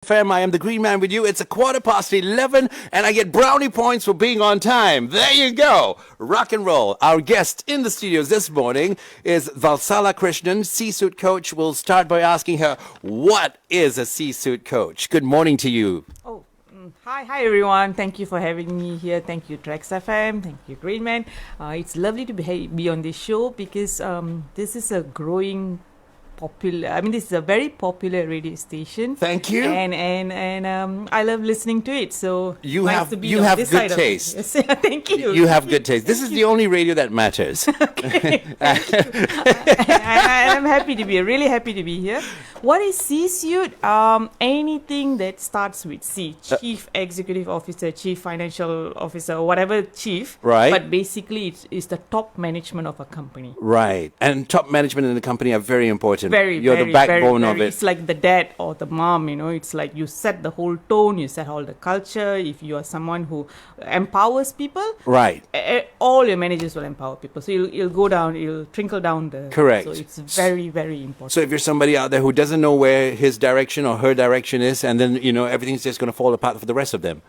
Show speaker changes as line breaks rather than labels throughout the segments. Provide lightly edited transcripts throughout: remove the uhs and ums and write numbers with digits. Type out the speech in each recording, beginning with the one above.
TraxxFM. I am the Green Man with you. It's 11:15, and I get brownie points for being on time. There you go. Rock and roll. Our guest in the studios this morning is Valsala Krishnan, C-suite coach. We'll start by asking her, what is a C-suite coach? Good morning to you.
Hi everyone. Thank you for having me here. Thank you TraxxFM. Thank you Green Man. It's lovely to be on this show because this is a growing this is a very popular radio station.
Thank you.
And I love listening to it. So
you have good taste.
Yes. Thank you.
You have good taste. This is the only radio that matters.
Okay. I'm really happy to be here. What is C-suite? Anything that starts with C. Chief Executive Officer, Chief Financial Officer, whatever chief.
Right.
But basically it's the top management of a company.
Right. And top management in the company are very important.
You're
the backbone of it.
It's like the dad or the mom, it's like you set the whole tone, you set all the culture. If you are someone who empowers people,
right,
all your managers will empower people. So you'll go down, you'll trickle down the...
Correct.
So it's very, very important.
So if you're somebody out there who doesn't know where his direction or her direction is, and then, everything's just going to fall apart for the rest of them.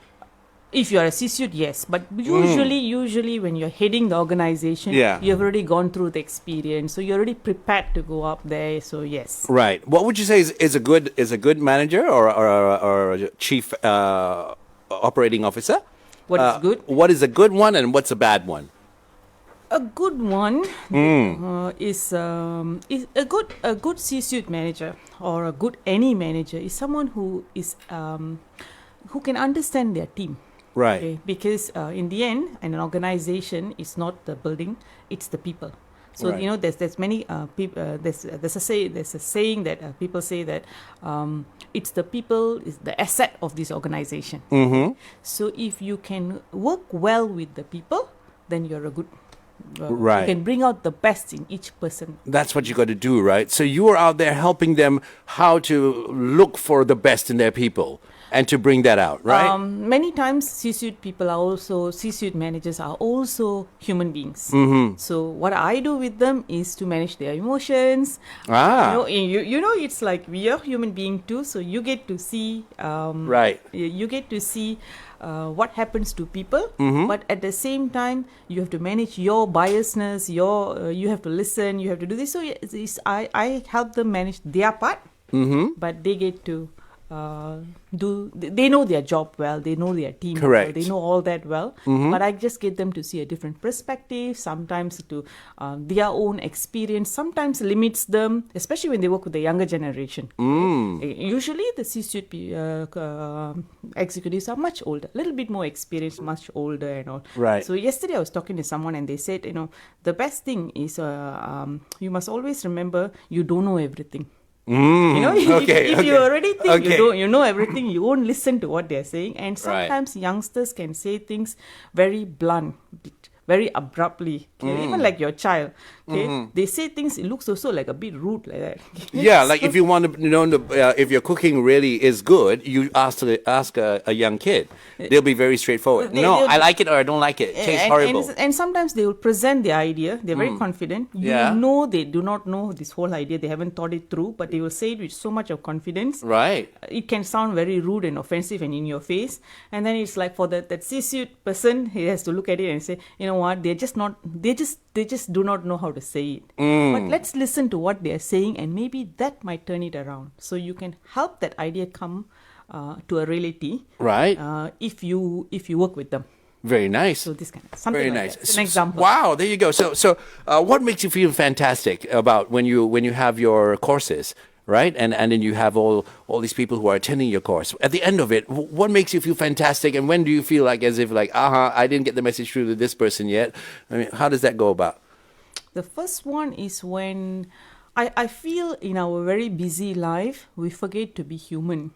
If you are a C-suite, yes. But usually when you're heading the organization, you've already gone through the experience. So you're already prepared to go up there. So yes.
Right. What would you say is a good manager or a chief operating officer?
What is good?
What is a good one and what's a bad one?
A good one is a good C-suite manager or a good any manager is someone who is who can understand their team.
Right.
Okay? Because in the end, an organization is not the building; it's the people. So
right.
There's many people. There's a saying that people say that it's the people is the asset of this organization.
Mm-hmm.
So if you can work well with the people, then you're a good.
Right.
You can bring out the best in each person.
That's what you got to do, right? So you are out there helping them how to look for the best in their people and to bring that out, right?
Many times C-suite managers are also human beings.
Mm-hmm.
So what I do with them is to manage their emotions. It's like we are human beings too. So you get to see,
right.
You get to see what happens to people, but at the same time you have to manage your biasness. You have to listen. You have to do this. So I help them manage their part, but they get to. They know their job well, they know their team
Correct.
well, they know all that well, but I just get them to see a different perspective, sometimes to their own experience, sometimes limits them, especially when they work with the younger generation. Usually the C-suite executives are much older, a little bit more experienced, much older and all.
Right.
So yesterday I was talking to someone and they said, the best thing is you must always remember you don't know everything. If you already think you know everything, you won't listen to what they're saying. And sometimes youngsters can say things very blunt, very abruptly. Even like your child. They say things, it looks also like a bit rude like that.
Yeah, like if you want to know if your cooking really is good, you ask a young kid. They'll be very straightforward. I like it or I don't like it. It tastes horrible.
And sometimes they will present their idea. They're very confident. You know they do not know this whole idea. They haven't thought it through, but they will say it with so much of confidence.
Right.
It can sound very rude and offensive and in your face. And then it's like for that C-suite person, he has to look at it and say, you know what, they just do not know how to say it. But let's listen to what they are saying, and maybe that might turn it around. So you can help that idea come to a reality,
right?
If you work with them.
Very nice.
So this kind of something
very
like
nice.
that. It's an example.
Wow, there you go. So what makes you feel fantastic about when you have your courses? Right? And then you have all these people who are attending your course. At the end of it, what makes you feel fantastic? And when do you feel like as if like, I didn't get the message through to this person yet? I mean, how does that go about?
The first one is when I feel in our very busy life, we forget to be human.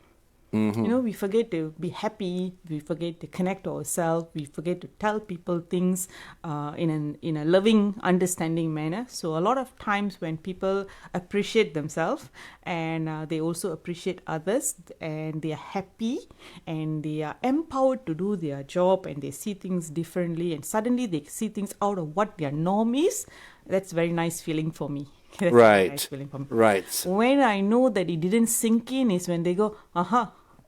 We forget to be happy. We forget to connect to ourselves. We forget to tell people things in a loving, understanding manner. So a lot of times when people appreciate themselves and they also appreciate others and they are happy and they are empowered to do their job and they see things differently and suddenly they see things out of what their norm is, that's a very nice feeling for me.
Right.
Nice feeling for me.
Right.
When I know that it didn't sink in is when they go,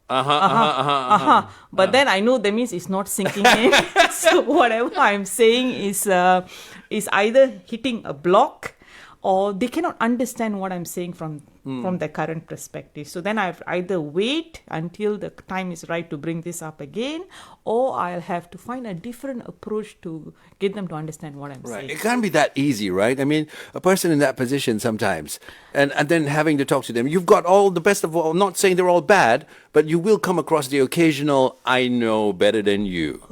But then I know that means it's not sinking in. So whatever I'm saying is either hitting a block, or they cannot understand what I'm saying from the current perspective. So then I've either wait until the time is right to bring this up again, or I'll have to find a different approach to get them to understand what I'm saying.
It can't be that easy, right? I mean, a person in that position sometimes, and then having to talk to them, you've got all the best of all, not saying they're all bad, but you will come across the occasional, I know better than you.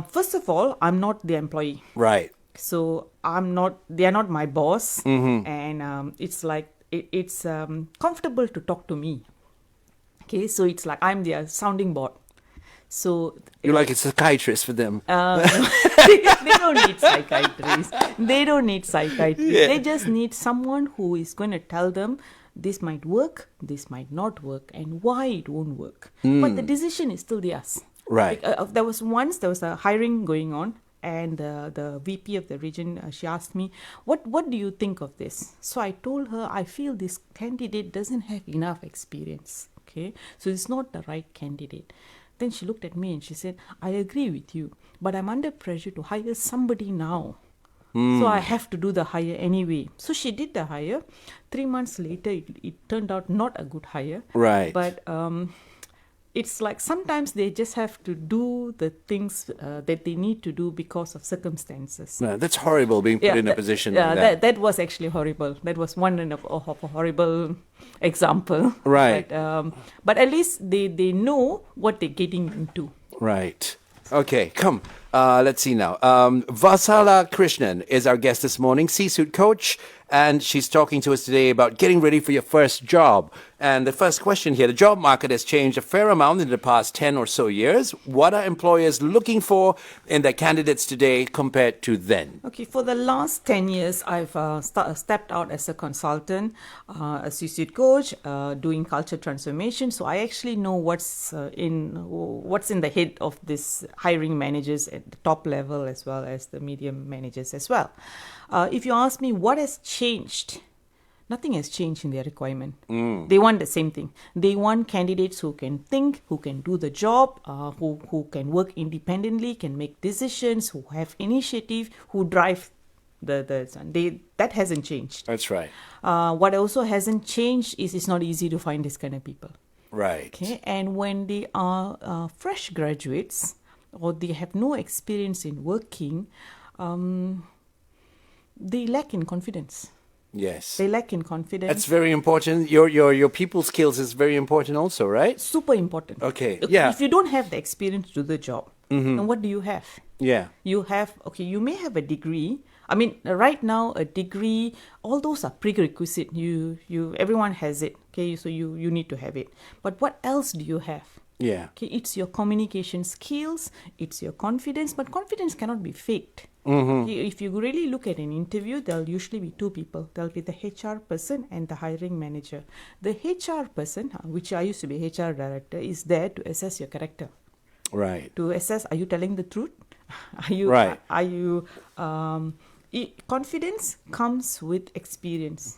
First of all, I'm not the employee.
Right.
So they are not my boss. And it's like, it's comfortable to talk to me. Okay, so it's like I'm their sounding board. So
you're like a psychiatrist for them.
they don't need psychiatrists.
Yeah.
They just need someone who is going to tell them this might work, this might not work, and why it won't work. But the decision is still theirs.
Right.
There was a hiring going on, and the VP of the region, she asked me, what do you think of this? So I told her, I feel this candidate doesn't have enough experience. Okay, so it's not the right candidate. Then she looked at me and she said, I agree with you, but I'm under pressure to hire somebody now. So I have to do the hire anyway. So she did the hire. 3 months later, it turned out not a good hire.
Right.
But it's like sometimes they just have to do the things that they need to do because of circumstances.
No, that's horrible, being put in a position like that.
That was actually horrible. That was one of a horrible example.
Right.
But at least they know what they're getting into.
Right. Okay, come. Let's see now. Valsala Krishnan is our guest this morning, C-suite coach, and she's talking to us today about getting ready for your first job. And the first question here, the job market has changed a fair amount in the past 10 or so years. What are employers looking for in their candidates today compared to then?
Okay, for the last 10 years, I've stepped out as a consultant, a C-suite coach, doing culture transformation. So I actually know what's in the head of this hiring managers at the top level as well as the medium managers as well. If you ask me what has changed, nothing has changed in their requirement. They want the same thing. They want candidates who can think, who can do the job, who can work independently, can make decisions, who have initiative, who drive that hasn't changed.
That's right.
What also hasn't changed is it's not easy to find this kind of people.
Right.
Okay, and when they are fresh graduates or they have no experience in working, they lack in confidence.
Yes.
They lack in confidence.
That's very important. Your people skills is very important also, right?
Super important.
Okay. Yeah.
If you don't have the experience to do the job, then what do you have?
Yeah.
You may have a degree. I mean, right now, a degree, all those are prerequisite. Everyone has it. Okay, so you need to have it. But what else do you have?
Yeah.
Okay, it's your communication skills, it's your confidence, but confidence cannot be faked. If you really look at an interview, there'll usually be two people. There'll be the HR person and the hiring manager. The HR person, which I used to be HR director, is there to assess your character.
Right.
To assess, are you telling the truth? Confidence comes with experience.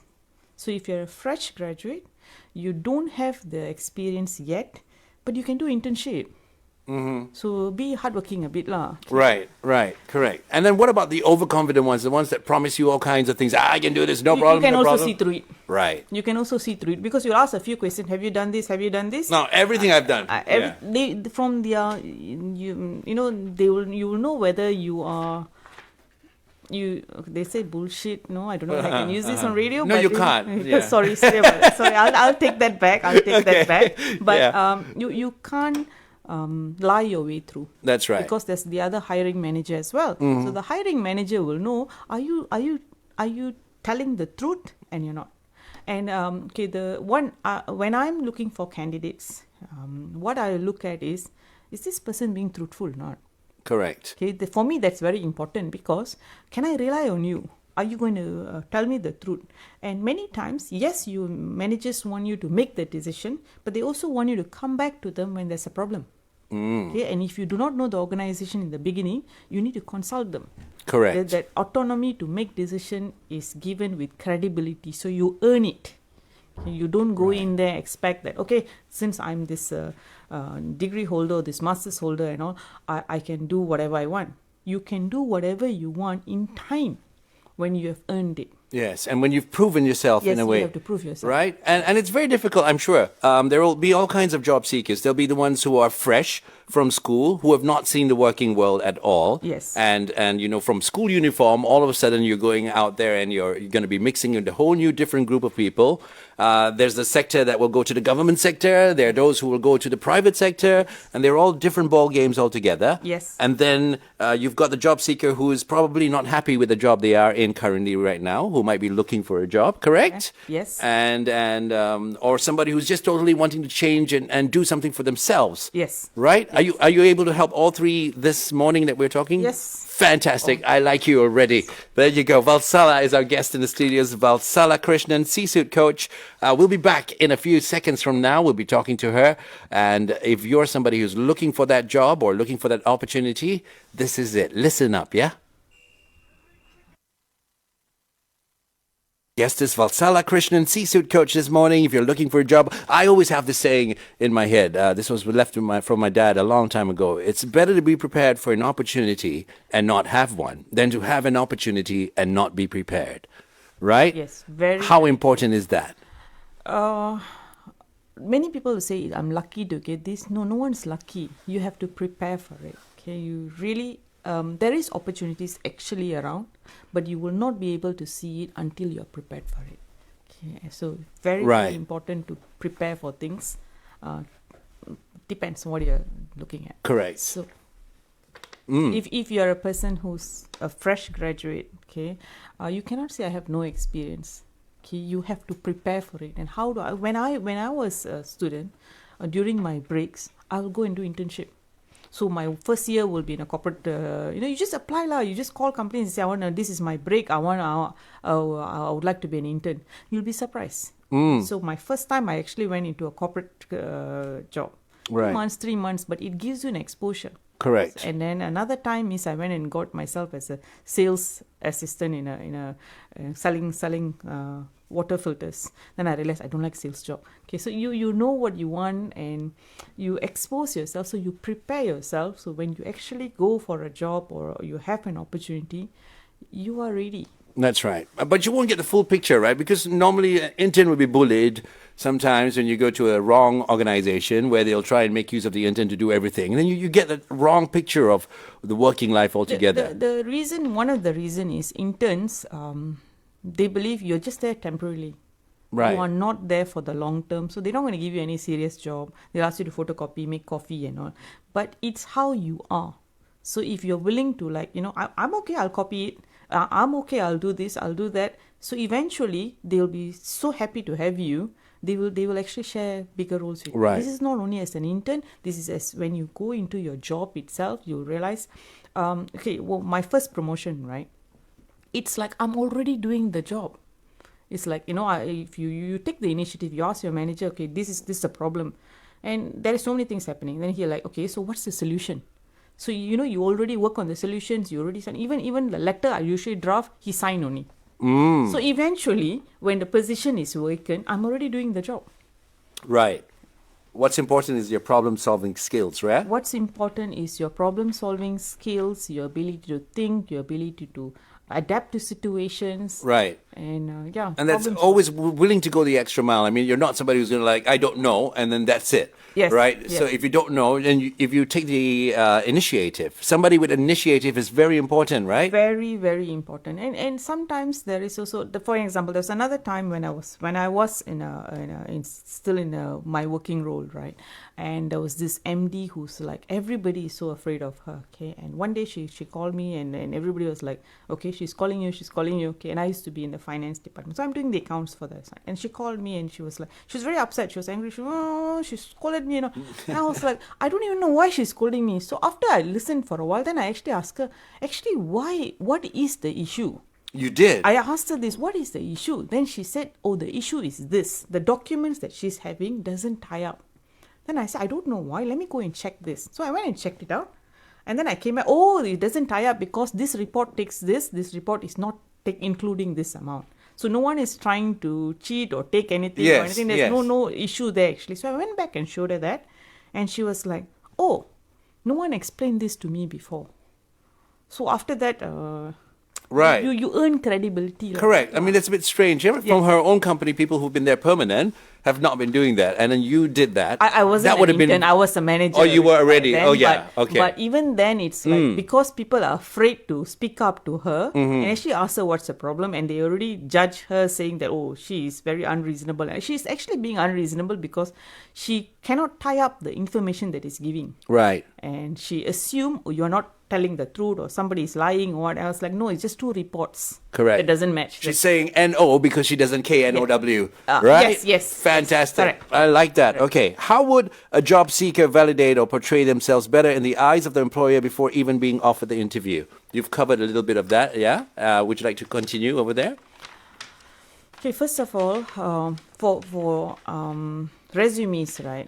So if you're a fresh graduate, you don't have the experience yet, but you can do internship. So be hardworking a bit lah.
Right, correct. And then what about the overconfident ones, the ones that promise you all kinds of things? I can do this, no problem.
You can also see through it.
Right.
You can also see through it because you'll ask a few questions. Have you done this? Have you done this?
No, everything I've done.
From their, you will know whether you are. They say bullshit. No, I don't know if I can use this on radio.
No,
but
you can't. Yeah.
Sorry. I'll take that back. That back. But you can't lie your way through.
That's right.
Because there's the other hiring manager as well. So the hiring manager will know: are you telling the truth, and you're not. And when I'm looking for candidates, what I look at is this person being truthful or not?
Correct.
Okay, for me, that's very important because can I rely on you? Are you going to tell me the truth? And many times, yes, managers want you to make the decision, but they also want you to come back to them when there's a problem. Okay, and if you do not know the organization in the beginning, you need to consult them.
Correct.
That autonomy to make decision is given with credibility, so you earn it. You don't go in there expect that, okay, since I'm this degree holder, this master's holder and all, I can do whatever I want. You can do whatever you want in time when you have earned it.
Yes, and when you've proven yourself
Yes,
in a way.
you have to prove yourself.
Right? And it's very difficult, I'm sure. There will be all kinds of job seekers. There'll be the ones who are fresh from school, who have not seen the working world at all.
Yes.
And from school uniform, all of a sudden you're going out there and you're going to be mixing with a whole new different group of people. There's the sector that will go to the government sector. There are those who will go to the private sector. And they're all different ball games altogether.
Yes.
And then you've got the job seeker who is probably not happy with the job they are in currently right now, who might be looking for a job, correct?
Yes.
And or somebody who's just totally wanting to change and do something for themselves.
Yes.
Right? Are you able to help all three this morning that we're talking?
Yes.
Fantastic. I like you already. There you go. Valsala is our guest in the studios. Valsala Krishnan, C-suite coach. We'll be back in a few seconds from now. We'll be talking to her. And if you're somebody who's looking for that job or looking for that opportunity, this is it. Listen up, yeah? Guest is Valsala Krishnan, C-suite coach this morning. If you're looking for a job, I always have this saying in my head. This was left from my dad a long time ago. It's better to be prepared for an opportunity and not have one than to have an opportunity and not be prepared. Right?
Yes, very.
How important is that?
Many people will say, I'm lucky to get this. No one's lucky. You have to prepare for it. Okay, you really... there is opportunities actually around, but you will not be able to see it until you're prepared for it. Okay, so very important to prepare for things. Depends on what you're looking at.
Correct.
So if you're a person who's a fresh graduate, okay, you cannot say I have no experience. Okay, you have to prepare for it. And how do I? When I was a student, during my breaks, I'll go and do internship. So my first year will be in a corporate, you just apply lah. You just call companies and say, this is my break. I would like to be an intern. You'll be surprised. So my first time I actually went into a corporate job.
Right.
2 months, 3 months, but it gives you an exposure.
Correct.
And then another time is I went and got myself as a sales assistant in a selling water filters. Then I realized I don't like sales job. Okay, so you know what you want and you expose yourself, so you prepare yourself. So when you actually go for a job or you have an opportunity, you are ready.
That's right. But you won't get the full picture, right? Because normally an intern will be bullied sometimes when you go to a wrong organization where they'll try and make use of the intern to do everything. And then you get the wrong picture of the working life altogether.
One of the reason is interns, they believe you're just there temporarily.
Right.
You are not there for the long term. So they're not going to give you any serious job. They'll ask you to photocopy, make coffee and all. But it's how you are. So if you're willing to I'm okay, I'll copy it. I'm okay, I'll do this, I'll do that. So eventually, they'll be so happy to have you. They will actually share bigger roles with you.
Right.
This is not only as an intern. This is as when you go into your job itself, you'll realize, my first promotion, right? It's like I'm already doing the job. It's like, if you take the initiative, you ask your manager, okay, this is a problem. And there are so many things happening. Then he's like, okay, so what's the solution? So, you already work on the solutions, you already sign. Even the letter I usually draft, he sign only. So eventually, when the position is vacant, I'm already doing the job.
Right. What's important is your problem-solving skills, right?
What's important is your problem-solving skills, your ability to think, your ability to adapt to situations.
Right.
And
And that's always willing to go the extra mile. I mean, you're not somebody who's going to I don't know, and then that's it.
Yes.
Right?
Yes.
So if you don't know, and if you take the initiative, somebody with initiative is very important, right?
Very, very important. And sometimes there is also, for example, there's another time when I was still in my working role, right? And there was this MD who's like, everybody is so afraid of her, okay? And one day she called me and everybody was like, okay, she's calling you, okay? And I used to be in the finance department. So I'm doing the accounts for that. And she called me and she was very upset. She was angry. She scolded me, And I was like, I don't even know why she's scolding me. So after I listened for a while, then I actually asked her, what is the issue?
You did?
I asked her this, what is the issue? Then she said, the issue is this. The documents that she's having doesn't tie up. Then I said, I don't know why. Let me go and check this. So I went and checked it out. And then I came back, it doesn't tie up because this report takes this. This report is not including this amount. So no one is trying to cheat or take anything or
Yes,
anything. There's
yes.
no issue there actually. So I went back and showed her that, and she was like, "Oh, no one explained this to me before." So after that,
Right.
you earn credibility. Like,
Correct. I mean, it's a bit strange. Yeah? From her own company, people who've been there permanent have not been doing that, and then you did that.
I wasn't
that would
an
have
intern. I was a manager.
Oh, you were
by
already.
then,
Oh, yeah.
But,
Okay.
But even then, it's like because people are afraid to speak up to her and actually ask her what's the problem, and they already judge her saying that, oh, she is very unreasonable. And she's actually being unreasonable because she cannot tie up the information that is giving.
Right.
And she assumed you're not telling the truth or somebody is lying or what else. Like, no, it's just two reports.
Correct.
It doesn't match.
She's saying NO because she doesn't KNOW. Right?
Yes.
Fantastic.
Correct.
I like that.
Correct.
Okay. How would a job seeker validate or portray themselves better in the eyes of the employer before even being offered the interview? You've covered a little bit of that, yeah? Would you like to continue over there?
Okay, first of all, for resumes, right?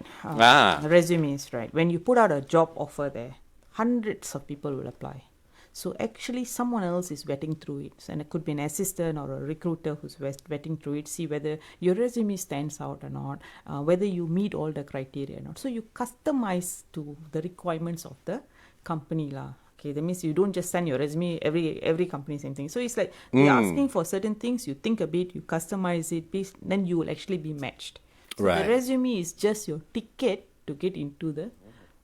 Resumes, right? When you put out a job offer there, hundreds of people will apply. So actually someone else is vetting through it. And it could be an assistant or a recruiter who's vetting through it, see whether your resume stands out or not, whether you meet all the criteria or not. So you customize to the requirements of the company lah. Okay, that means you don't just send your resume every company same thing. So it's like they're asking for certain things, you think a bit, you customize it, then you will actually be matched. So
Right.
the resume is just your ticket to get into the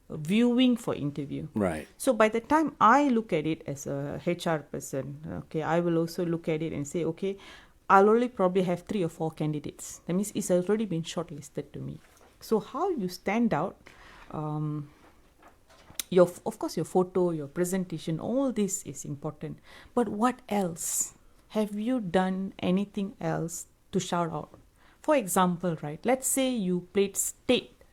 viewing for interview.
Right.
So by the time I look at it as a HR person, okay, I will also look at it and say, okay, I'll only probably have 3 or 4 candidates. That means it's already been shortlisted to me. So how you stand out, of course your photo, your presentation, all this is important. But what else? Have you done anything else to shout out? For example, right, let's say you played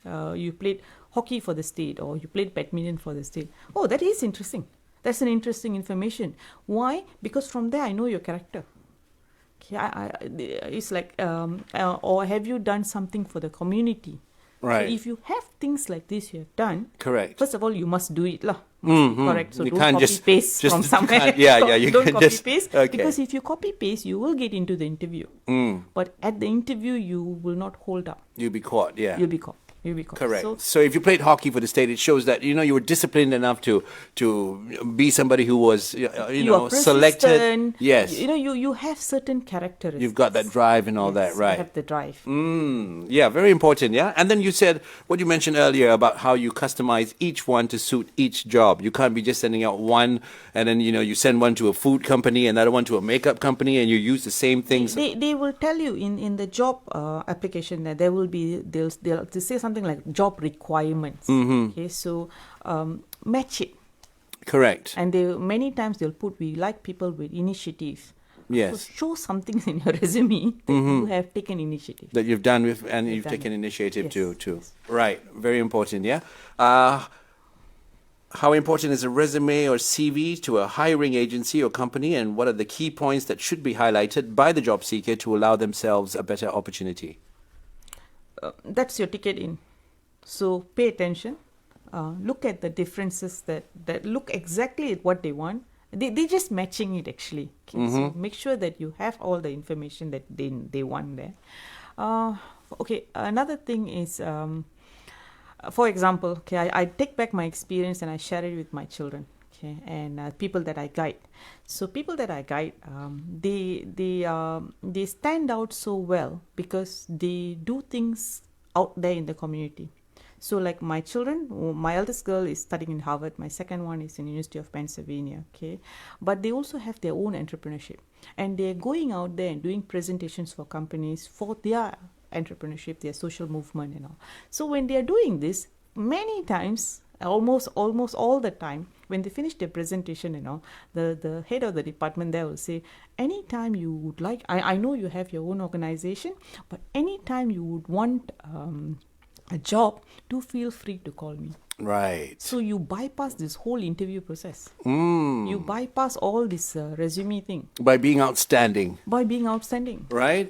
you played hockey for the state, or you played badminton for the state. Oh, that is interesting. That's an interesting information. Why? Because from there I know your character. Okay, it's like, or have you done something for the community?
Right.
So if you have things like this you have done,
Correct.
first of all, you must do it lah. Correct. So
You
don't
can't
copy
just-
paste
just-
from
you
somewhere.
can't- yeah, you
don't
can
copy
just-
paste,
okay.
because if you copy paste, you will get into the interview. But at the interview, you will not hold up.
You'll be caught, yeah.
You'll be caught.
Correct.
So,
So if you played hockey for the state, it shows that you were disciplined enough to be somebody who was
you are
selected.
persistent.
Yes.
You have certain characteristics.
You've got that drive and all that,
Yes,
right?
You have the drive.
Yeah, very important. Yeah, and then you said what you mentioned earlier about how you customize each one to suit each job. You can't be just sending out one, and then you send one to a food company, another one to a makeup company, and you use the same things.
They will tell you in the job application that there will be they'll say something like job requirements. Okay, so match it.
Correct.
And many times they'll put, we like people with initiative.
Yes.
So show something in your resume that you have taken initiative.
That you've done with, and you've
done
taken
it.
initiative
Yes,
to.
yes.
Right. Very important. Yeah. How important is a resume or CV to a hiring agency or company, and what are the key points that should be highlighted by the job seeker to allow themselves a better opportunity?
That's your ticket in. So pay attention. Look at the differences that look exactly at what they want. They're just matching it actually. Okay? So make sure that you have all the information that they want there. Okay, another thing is, for example, okay, I take back my experience and I share it with my children. Okay, and people that I guide. So people that I guide, they stand out so well because they do things out there in the community. So like my children, my eldest girl is studying in Harvard, my second one is in University of Pennsylvania, okay? But they also have their own entrepreneurship. And they're going out there and doing presentations for companies for their entrepreneurship, their social movement and all. So when they're doing this, many times, almost all the time, when they finish their presentation and all, the head of the department there will say, anytime you would like, I know you have your own organization, but anytime you would want a job, do feel free to call me.
Right.
So you bypass this whole interview process. You bypass all this resume thing.
By being outstanding.
By being outstanding.
Right?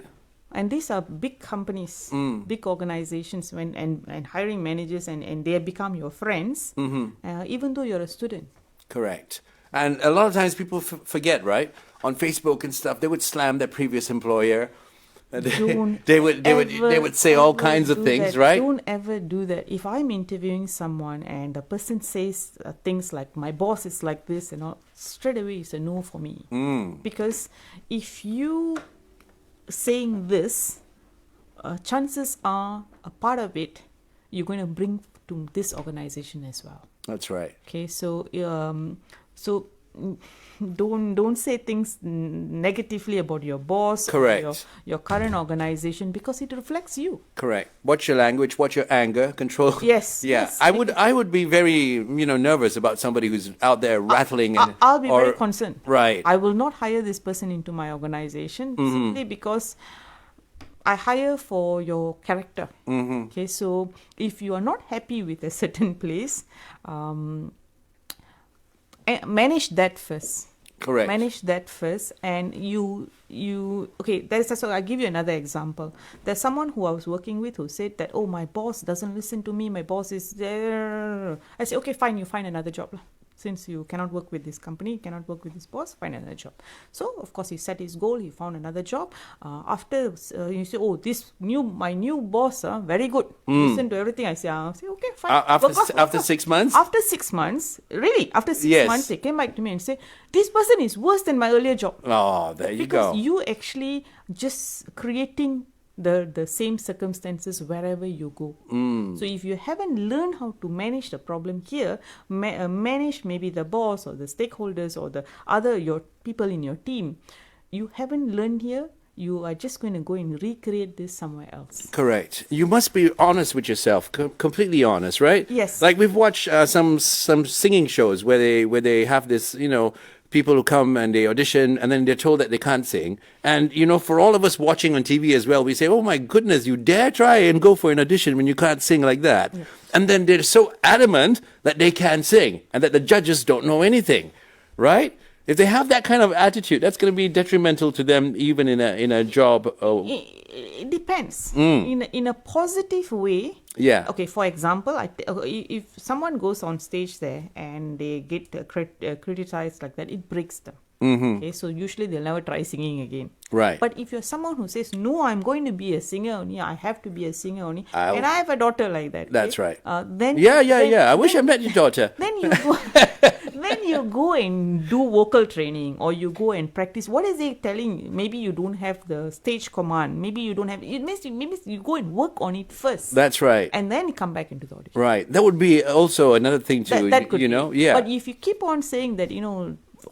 And these are big companies, big organizations, and hiring managers, and they have become your friends, even though you're a student.
Correct. And a lot of times people forget, right? On Facebook and stuff, they would slam their previous employer. They would say all kinds of things, right?
Don't ever do that. If I'm interviewing someone and the person says things like my boss is like this and all, straight away it's a no for me. Because if you saying this, chances are a part of it you're going to bring to this organization as well.
That's right.
Okay, so don't say things negatively about your boss.
Correct.
Or your current organization, because it reflects you.
Correct. Watch your language, watch your anger, control.
Yes.
Yeah.
Yes.
I would be very, nervous about somebody who's out there rattling
I'll be very concerned.
Right.
I will not hire this person into my organization simply because I hire for your character. Okay, so if you are not happy with a certain place, manage that first.
Correct.
Manage that first, and you okay. So I'll give you another example. There's someone who I was working with who said that, oh, my boss doesn't listen to me. My boss is there. I say, okay, fine. You find another job. Since you cannot work with this company, you cannot work with this boss, find another job. So, of course, he set his goal. He found another job. After you say, oh, my new boss, very good. Listen to everything I say. I say, okay, fine.
After 6 months?
After 6 months, really, after 6
Yes.
months, they came back to me and say, this person is worse than my earlier job.
Oh, there you go.
Because you actually just creating the same circumstances wherever you go. So if you haven't learned how to manage the problem here, manage maybe the boss or the stakeholders or the your people in your team, you haven't learned here, you are just going to go and recreate this somewhere else.
Correct. You must be honest with yourself, completely honest, right?
Yes.
Like we've watched some singing shows where they have this, people who come and they audition and then they're told that they can't sing. And, for all of us watching on TV as well, we say, oh my goodness, you dare try and go for an audition when you can't sing like that. Yeah. And then they're so adamant that they can sing and that the judges don't know anything, right? If they have that kind of attitude, that's going to be detrimental to them even in a job.
It depends. In a positive way.
Yeah.
Okay, for example, if someone goes on stage there and they get criticized like that, it breaks them. Okay, so usually they'll never try singing again.
Right.
But if you're someone who says, no, I'm going to be a singer only, I have to be a singer only, and I have a daughter like that.
That's right.
Then
I wish I met your daughter.
Then you go and do vocal training, or you go and practice. What is he telling? Maybe you don't have the stage command. Maybe you don't have. It means maybe you go and work on it first.
That's right.
And then come back into the audition.
Right. That would be also another thing to
that could be.
Yeah.
But if you keep on saying that,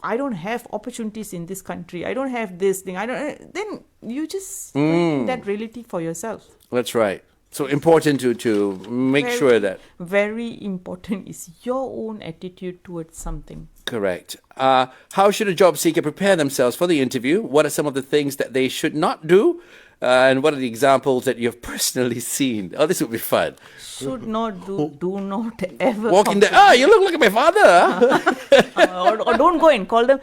I don't have opportunities in this country, I don't have this thing, then you just that reality for yourself.
That's right. So important to make sure that.
Very important is your own attitude towards something.
Correct. How should a job seeker prepare themselves for the interview? What are some of the things that they should not do? And what are the examples that you've personally seen? Oh, this would be fun.
Should not do not ever.
Walking there, you look like my father.
Or don't go and call them,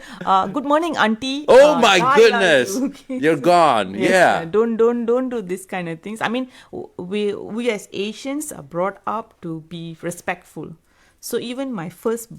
good morning, auntie.
Oh my goodness. You're gone.
Yes,
yeah.
Don't do this kind of things. I mean, we as Asians are brought up to be respectful. So even my first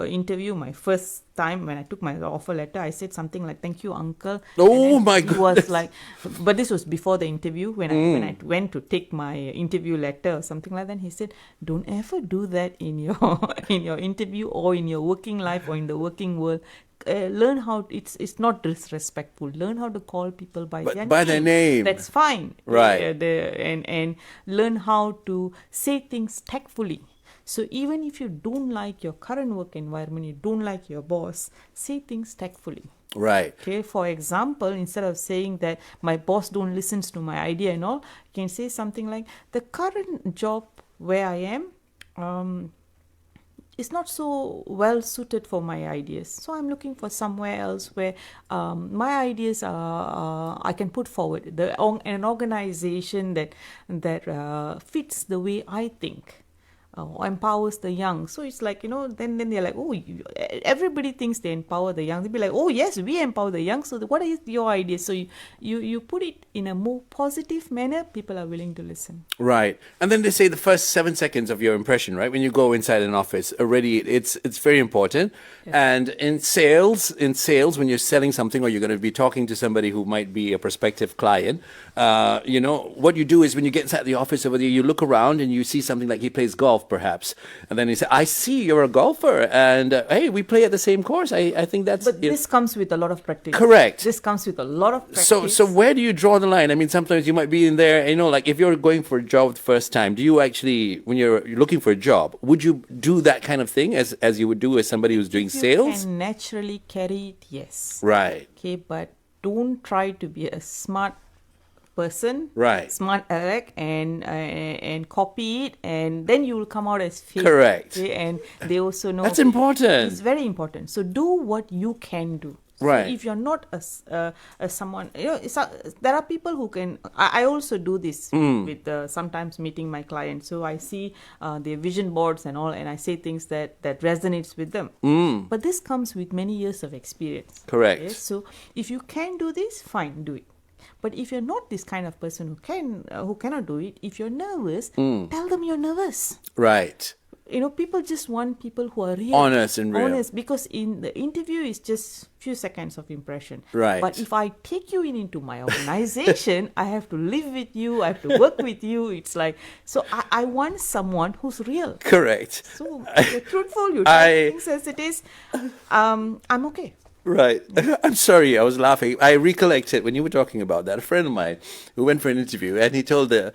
interview, my first time when I took my offer letter, I said something like, "Thank you, uncle."
Oh my goodness!
Was like, but this was before the interview when I went to take my interview letter or something like that. And he said, "Don't ever do that in your interview or in your working life or in the working world. Learn how it's not disrespectful. Learn how to call people by their name. That's fine,
right?
And learn how to say things tactfully." So even if you don't like your current work environment, you don't like your boss, say things tactfully.
Right.
Okay. For example, instead of saying that my boss don't listen to my idea and all, you can say something like, the current job where I am is not so well suited for my ideas. So I'm looking for somewhere else where my ideas I can put forward. An organization that fits the way I think. empowers the young. So it's like, then they're like, oh, everybody thinks they empower the young. They'll be like, oh yes, we empower the young. So what is your idea? So you put it in a more positive manner, people are willing to listen.
Right. And then they say the first 7 seconds of your impression, right? When you go inside an office, already it's very important.
Yes.
And in sales, when you're selling something or you're going to be talking to somebody who might be a prospective client, what you do is when you get inside the office over there, you look around and you see something like he plays golf, perhaps. And then he said, I see you're a golfer and hey, we play at the same course. I think that's...
But this comes with a lot of practice.
Correct.
This comes with a lot of practice.
So where do you draw the line? I mean, sometimes you might be in there, like if you're going for a job the first time, do you actually, when you're looking for a job, would you do that kind of thing as you would do as somebody who's doing sales?
You can naturally carry it, yes.
Right.
Okay, but don't try to be a smart person,
right?
Smart Alec, and copy it, and then you will come out as fake.
Correct.
Okay? And they also know
that's important.
It's very important. So do what you can do.
Right.
So if you're not a someone, there are people who can. I also do this with sometimes meeting my clients. So I see their vision boards and all, and I say things that resonates with them. But this comes with many years of experience.
Correct.
Okay? So if you can do this, fine, do it. But if you're not this kind of person who cannot do it, if you're nervous, tell them you're nervous.
Right.
People just want people who are real.
Honest and real.
Honest, because in the interview is just few seconds of impression.
Right.
But if I take you into my organization, I have to live with you, I have to work with you. It's like, so I want someone who's real.
Correct.
So you're truthful, you tell things as it is. I'm okay.
Right. I'm sorry, I was laughing. I recollected when you were talking about that, a friend of mine who went for an interview and he told the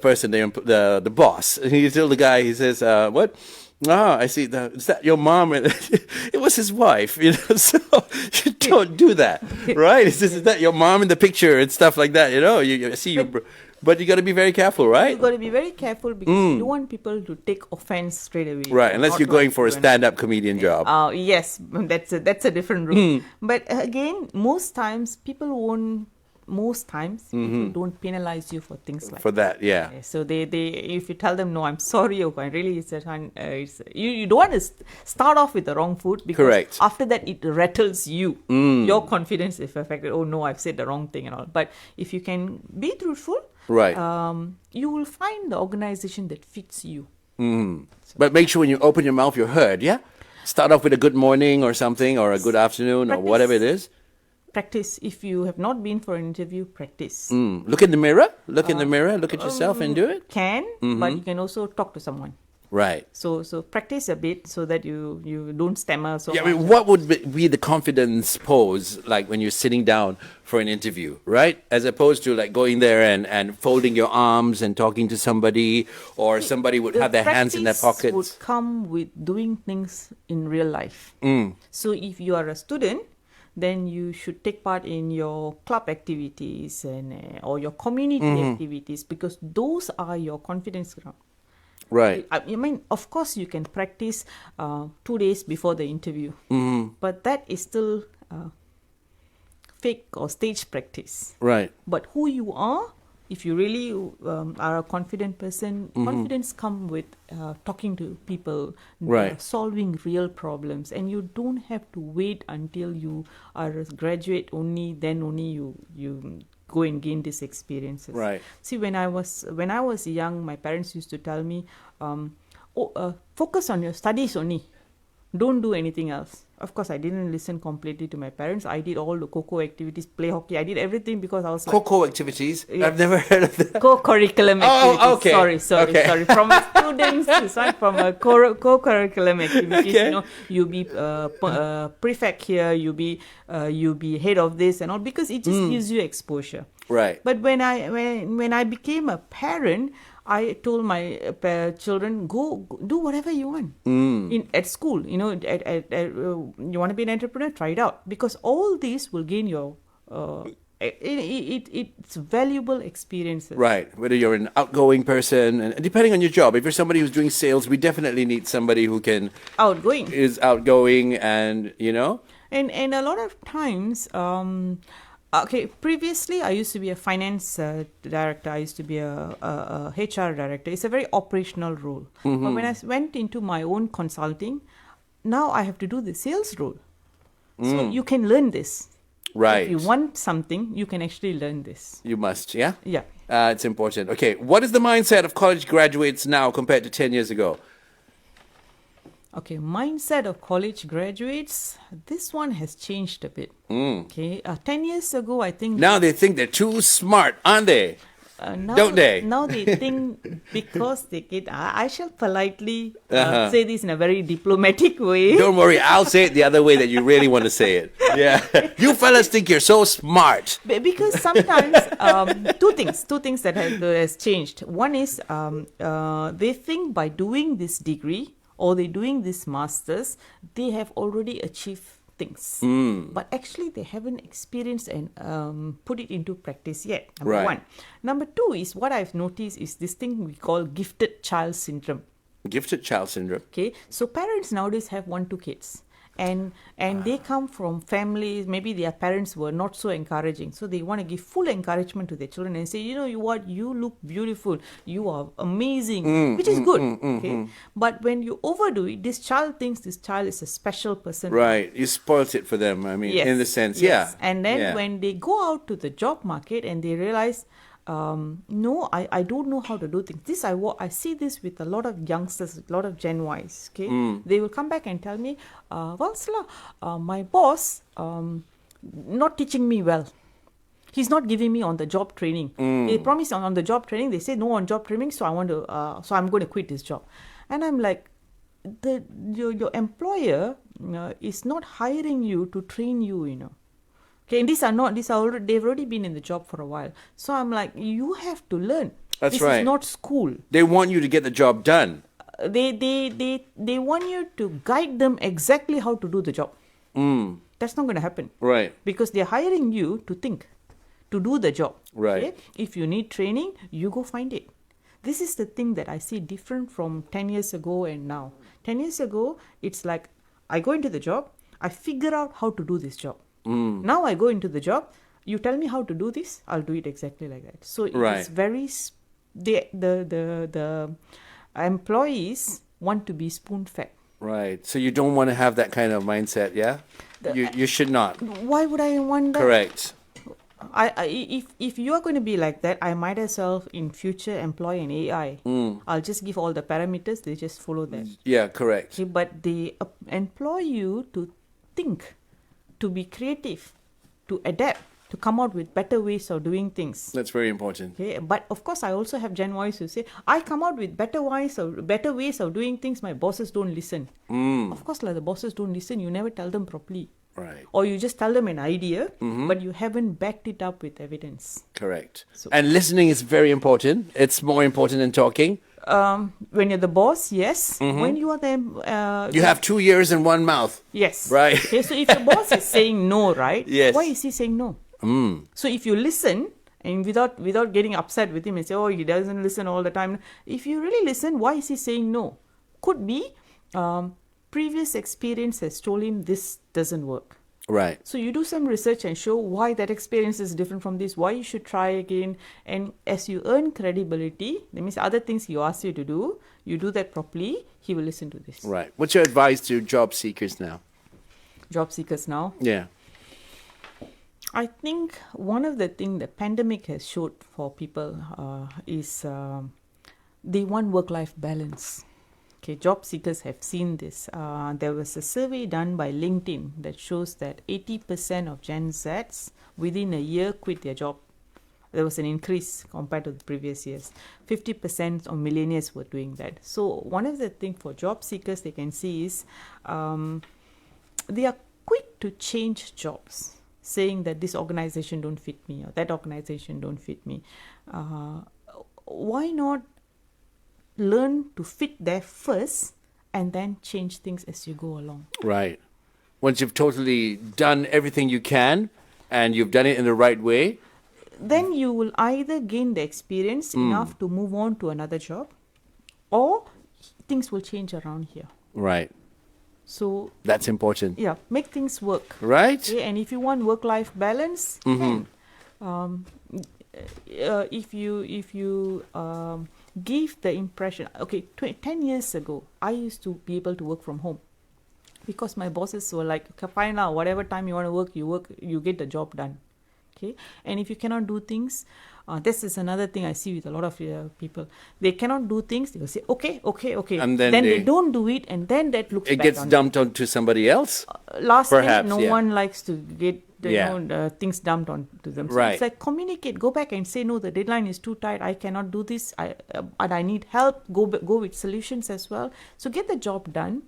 person, the boss, and he told the guy, he says, what? I see. Is that your mom? And it was his wife, so you don't do that, right? It's just, is that your mom in the picture and stuff like that, you see you. But you got to be very careful, right?
You got to be very careful because you don't want people to take offense straight away.
Right, unless you're going for a stand-up comedian job.
Yes, that's a different rule. But again, most times people don't penalize you for things like
for that. Yeah.
So they if you tell them no, I'm sorry, okay, really, you don't want to start off with the wrong foot because
correct.
After that it rattles you. Your confidence is affected. Oh no, I've said the wrong thing and all. But if you can be truthful,
right,
you will find the organization that fits you.
But make sure when you open your mouth, you're heard. Yeah. Start off with a good morning or something, or a good afternoon,
practice.
Or whatever it is.
Practice. If you have not been for an interview, practice.
Look in the mirror. Look in the mirror. Look at yourself and do it.
But you can also talk to someone.
Right.
So practice a bit so that you don't stammer so much.
I mean, what would be the confidence pose like when you're sitting down for an interview, right? As opposed to like going there and folding your arms and talking to somebody, or somebody would have their hands in their pockets.
Would come with doing things in real life. So if you are a student, then you should take part in your club activities or your community activities, because those are your confidence ground.
Right.
I mean, of course, you can practice 2 days before the interview, but that is still fake or stage practice.
Right.
But who you are, if you really are a confident person, confidence comes with talking to people,
right,
solving real problems, and you don't have to wait until you are a graduate then only you go and gain these experiences.
Right.
See, when I was young, my parents used to tell me, focus on your studies only. Don't do anything else. Of course, I didn't listen completely to my parents. I did all the co-co activities, play hockey. I did everything because I was like...
Co-co activities?
Yes.
I've never heard of that.
Co-curriculum activities.
Oh, okay.
Sorry. From a student, it's not from a co-curriculum activities.
Okay.
You be prefect here, you be head of this and all, because it just gives you exposure.
Right.
But when I became a parent, I told my children, go do whatever you want at school. You want to be an entrepreneur, try it out, because all these will gain your it's valuable experiences.
Right. Whether you're an outgoing person, and depending on your job, if you're somebody who's doing sales, we definitely need somebody who is outgoing and.
And a lot of times. Okay, previously I used to be a finance director. I used to be a HR director. It's a very operational role. But when I went into my own consulting, now I have to do the sales role. So you can learn this.
Right.
If you want something, you can actually learn this.
You must, yeah?
Yeah.
It's important. Okay, what is the mindset of college graduates now compared to 10 years ago?
Okay, mindset of college graduates, this one has changed a bit. Okay, 10 years ago, I think...
Now they think they're too smart, aren't they? Don't they?
Now they think because they get... I shall politely say this in a very diplomatic way.
Don't worry, I'll say it the other way that you really want to say it. Yeah. You fellas think you're so smart.
Because sometimes, two things that has changed. One is they think by doing this degree or they doing this masters, they have already achieved things. But actually they haven't experienced and put it into practice yet. Number one. Number two is what I've noticed is this thing we call gifted child syndrome.
Gifted child syndrome.
Okay, so parents nowadays have 1-2 kids. And they come from families, maybe their parents were not so encouraging. So they want to give full encouragement to their children and say, you know what, you look beautiful, you are amazing, which is good. Okay. But when you overdo it, this child thinks this child is a special person.
Right. You spoilt it for them, I mean,
Yes.
in the sense,
Yes.
yeah.
And then
Yeah.
when they go out to the job market and they realize, no, I don't know how to do things. I see this with a lot of youngsters, a lot of Gen Ys. Okay, they will come back and tell me, Valsala, my boss not teaching me well. He's not giving me on the job training. They promise on the job training. They say no on job training, so I'm going to quit this job. And I'm like, your employer is not hiring you to train you. Okay, and they've already been in the job for a while. So I'm like, you have to learn.
That's
this
right.
is not school.
They want you to get the job done.
They want you to guide them exactly how to do the job. That's not going to happen.
Right.
Because they're hiring you to think, to do the job.
Right.
Okay? If you need training, you go find it. This is the thing that I see different from 10 years ago and now. 10 years ago, it's like, I go into the job, I figure out how to do this job. Now I go into the job, you tell me how to do this, I'll do it exactly like that. So it's very... The employees want to be spoon-fed.
Right. So you don't want to have that kind of mindset, yeah? You should not.
Why would I want that?
Correct.
If you are going to be like that, I might as well in future employ an AI. I'll just give all the parameters, they just follow that.
Yeah, correct.
Okay, but they employ you to think, to be creative, to adapt, to come out with better ways of doing things.
That's very important.
Okay, but of course I also have Gen Ys who say, I come out with better ways of doing things, my bosses don't listen. Of course, the bosses don't listen, you never tell them properly.
Right.
Or you just tell them an idea, but you haven't backed it up with evidence.
Correct. And listening is very important. It's more important than talking.
When you're the boss, yes. When you are the...
You have 2 ears and one mouth.
Yes.
Right.
Okay, so if the boss is saying no, right?
Yes.
Why is he saying no? So if you listen and without getting upset with him and say, oh, he doesn't listen all the time. If you really listen, why is he saying no? Could be previous experience has told him this doesn't work.
Right.
So you do some research and show why that experience is different from this, why you should try again. And as you earn credibility, that means other things he asks you to do, you do that properly, he will listen to this.
Right. What's your advice to job seekers now?
Job seekers now?
Yeah.
I think one of the things the pandemic has showed for people is they want work-life balance. Okay, job seekers have seen this. There was a survey done by LinkedIn that shows that 80% of Gen Zs within a year quit their job. There was an increase compared to the previous years. 50% of millennials were doing that. So one of the things for job seekers they can see is they are quick to change jobs, saying that this organization don't fit me or that organization don't fit me. Why not learn to fit there first and then change things as you go along?
Right. Once you've totally done everything you can and you've done it in the right way,
then you will either gain the experience enough to move on to another job or things will change around here.
right.
So
That's important,
yeah, make things work.
right?
Okay? And if you want work-life balance, then if you give the impression, okay, 10 years ago, I used to be able to work from home because my bosses were like, okay, fine now, whatever time you want to work, you get the job done. Okay, and if you cannot do things, this is another thing I see with a lot of people. They cannot do things. They will say, okay,
And then
they don't do it, and then that looks
It
bad
gets
on
dumped onto somebody else.
last
Perhaps,
thing, no
yeah.
one likes to get
Yeah.
things dumped onto them. So
Right.
it's like communicate, go back and say, no, the deadline is too tight. I cannot do this. And I need help. Go with solutions as well. So get the job done,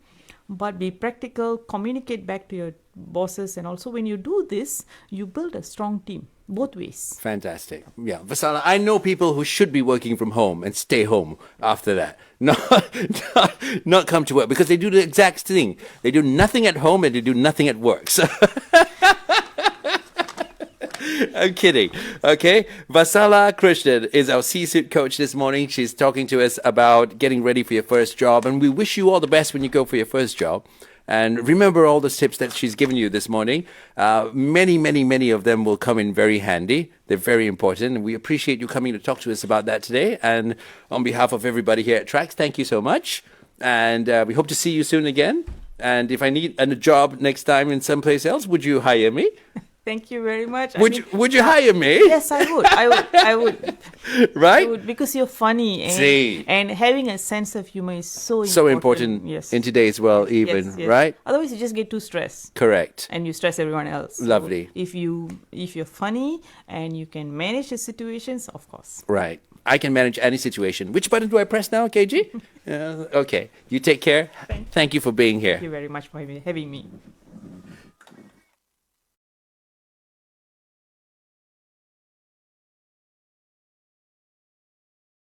but be practical. Communicate back to your bosses, and also when you do this, you build a strong team both ways.
Fantastic. Yeah. Valsala, I know people who should be working from home and stay home after that. Not come to work because they do the exact thing. They do nothing at home and they do nothing at work. So I'm kidding. Okay. Valsala Krishnan is our C-suite coach this morning. She's talking to us about getting ready for your first job. And we wish you all the best when you go for your first job. And remember all the tips that she's given you this morning. Many of them will come in very handy. They're very important. And we appreciate you coming to talk to us about that today. And on behalf of everybody here at Trax, thank you so much. And we hope to see you soon again. And if I need a job next time in someplace else, would you hire me?
Thank you very much.
Would you hire me?
Yes, I would. I would.
Right?
I would, because you're funny
See.
and having a sense of humor is so important.
So important
Yes.
in today's world, even,
Yes, yes.
right?
Otherwise, you just get too stressed.
Correct.
And you stress everyone else. So
Lovely.
if you're funny and you can manage the situations, of course.
Right. I can manage any situation. Which button do I press now, KG? Okay. You take care. Thank you for being here.
Thank you very much for having me.